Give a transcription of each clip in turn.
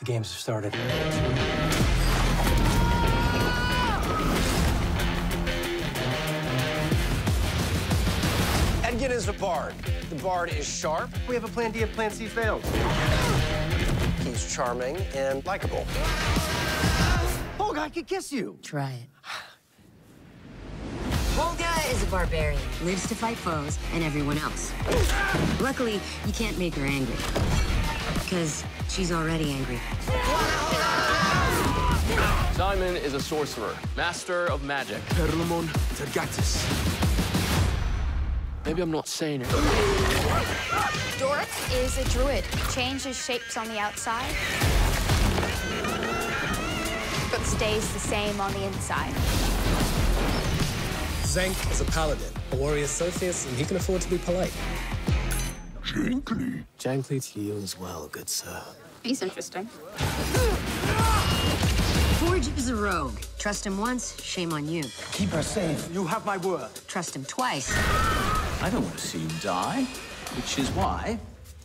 The games have started. Edgin is a bard. The bard is sharp. We have a plan D if plan C failed. He's charming and likable. Olga, I could kiss you. Try it. Olga is a barbarian, lives to fight foes and everyone else. Luckily, you can't make her angry, because she's already angry. Simon is a sorcerer, master of magic. Maybe I'm not saying it. Dork is a druid. Changes shapes on the outside, but stays the same on the inside. Zank is a paladin, a warrior Sophius, and he can afford to be polite. Gently. Gently to you as well, good sir. He's interesting. Forge is a rogue. Trust him once, shame on you. Keep her safe. You have my word. Trust him twice. I don't want to see you die, which is why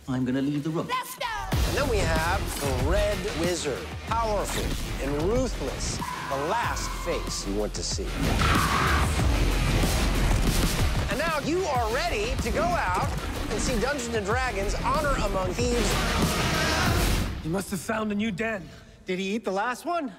I'm going to leave the room. Let's go! And then we have the Red Wizard. Powerful and ruthless. The last face you want to see. And now you are ready to go out and see Dungeons & Dragons Honor Among Thieves. You must have found a new den. Did he eat the last one?